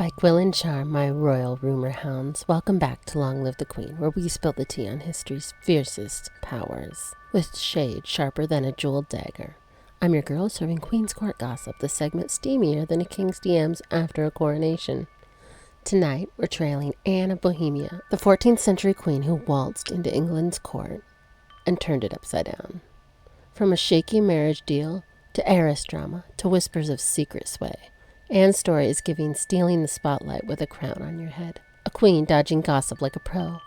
By Quill and Charm, my royal rumor hounds, welcome back to Long Live the Queen, where we spill the tea on history's fiercest powers, with shade sharper than a jeweled dagger. I'm your girl serving Queen's Court gossip, the segment steamier than a king's DMs after a coronation. Tonight, we're trailing Anne of Bohemia, the 14th century queen who waltzed into England's court and turned it upside down. From a shaky marriage deal, to heiress drama, to whispers of secret sway, Anne's story is giving stealing the spotlight with a crown on your head. A queen dodging gossip like a pro.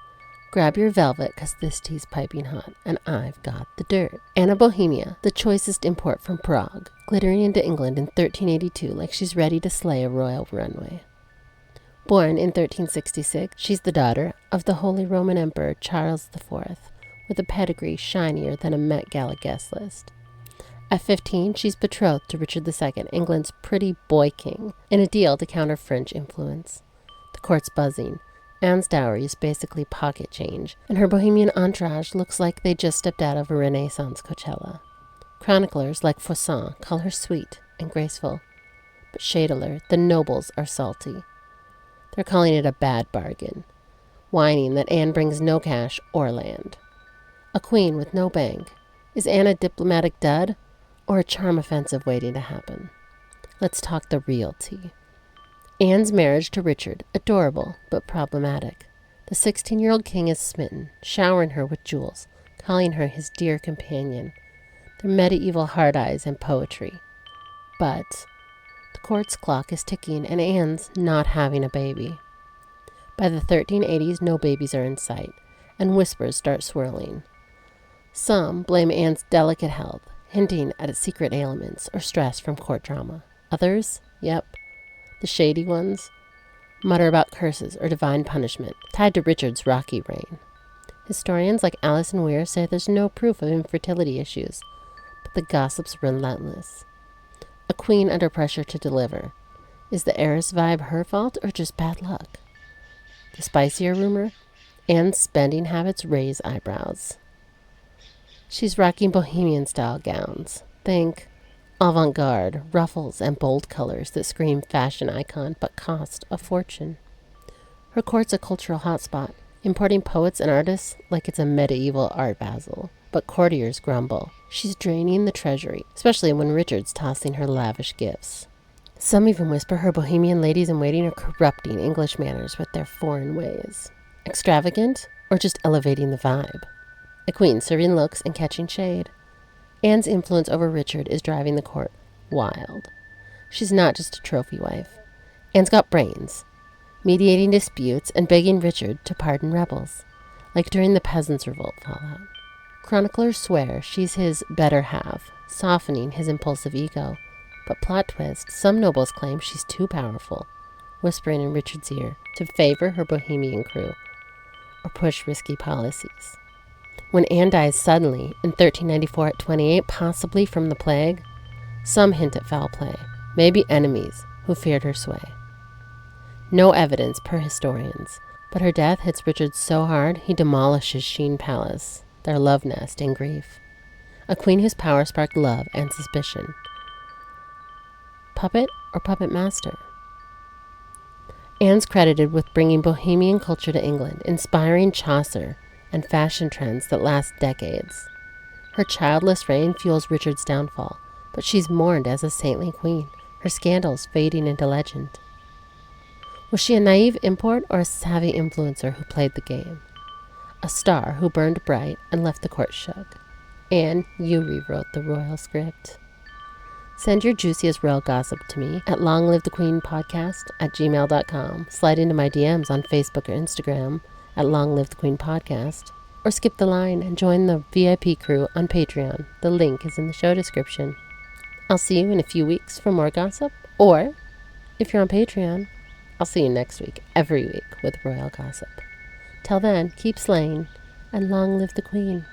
Grab your velvet, 'cause this tea's piping hot, and I've got the dirt. Anne of Bohemia, the choicest import from Prague, glittering into England in 1382 like she's ready to slay a royal runway. Born in 1366, she's the daughter of the Holy Roman Emperor Charles IV, with a pedigree shinier than a Met Gala guest list. At 15, she's betrothed to Richard II, England's pretty boy king, in a deal to counter French influence. The court's buzzing. Anne's dowry is basically pocket change, and her Bohemian entourage looks like they just stepped out of a Renaissance Coachella. Chroniclers like Faucon call her sweet and graceful, but shade alert, the nobles are salty. They're calling it a bad bargain, whining that Anne brings no cash or land. A queen with no bank. Is Anne a diplomatic dud? Or a charm offensive waiting to happen? Let's talk the real tea. Anne's marriage to Richard, adorable but problematic. The 16-year-old king is smitten, showering her with jewels, calling her his dear companion. Their medieval hard eyes and poetry. But the court's clock is ticking and Anne's not having a baby. By the 1380s, no babies are in sight, and whispers start swirling. Some blame Anne's delicate health, hinting at its secret ailments or stress from court drama. Others, the shady ones, mutter about curses or divine punishment tied to Richard's rocky reign. Historians like Alison Weir say there's no proof of infertility issues, but the gossip's relentless. A queen under pressure to deliver. Is the heiress vibe her fault or just bad luck? The spicier rumor? Anne's spending habits raise eyebrows. She's rocking Bohemian-style gowns. Think avant-garde, ruffles, and bold colors that scream fashion icon but cost a fortune. Her court's a cultural hotspot, importing poets and artists like it's a medieval art basel. But courtiers grumble. She's draining the treasury, especially when Richard's tossing her lavish gifts. Some even whisper her Bohemian ladies-in-waiting are corrupting English manners with their foreign ways. Extravagant, or just elevating the vibe? A queen serving looks and catching shade. Anne's influence over Richard is driving the court wild. She's not just a trophy wife. Anne's got brains, mediating disputes and begging Richard to pardon rebels, like during the Peasants' Revolt fallout. Chroniclers swear she's his better half, softening his impulsive ego. But plot twist, some nobles claim she's too powerful, whispering in Richard's ear to favor her Bohemian crew or push risky policies. When Anne dies suddenly in 1394 at 28, possibly from the plague, some hint at foul play, maybe enemies who feared her sway. No evidence per historians, but her death hits Richard so hard he demolishes Sheen Palace, their love nest in grief. A queen whose power sparked love and suspicion. Puppet or puppet master? Anne's credited with bringing Bohemian culture to England, inspiring Chaucer, and fashion trends that last decades. Her childless reign fuels Richard's downfall, but she's mourned as a saintly queen, her scandals fading into legend. Was she a naive import or a savvy influencer who played the game? A star who burned bright and left the court shook. Anne, you rewrote the royal script. Send your juiciest royal gossip to me at longlivethequeenpodcast@gmail.com. Slide into my DMs on Facebook or Instagram at Long Live the Queen Podcast, or skip the line and join the VIP crew on Patreon. The link is in the show description. I'll see you in a few weeks for more gossip, or if you're on Patreon, I'll see you next week, every week, with royal gossip. Till then, keep slaying, and long live the Queen.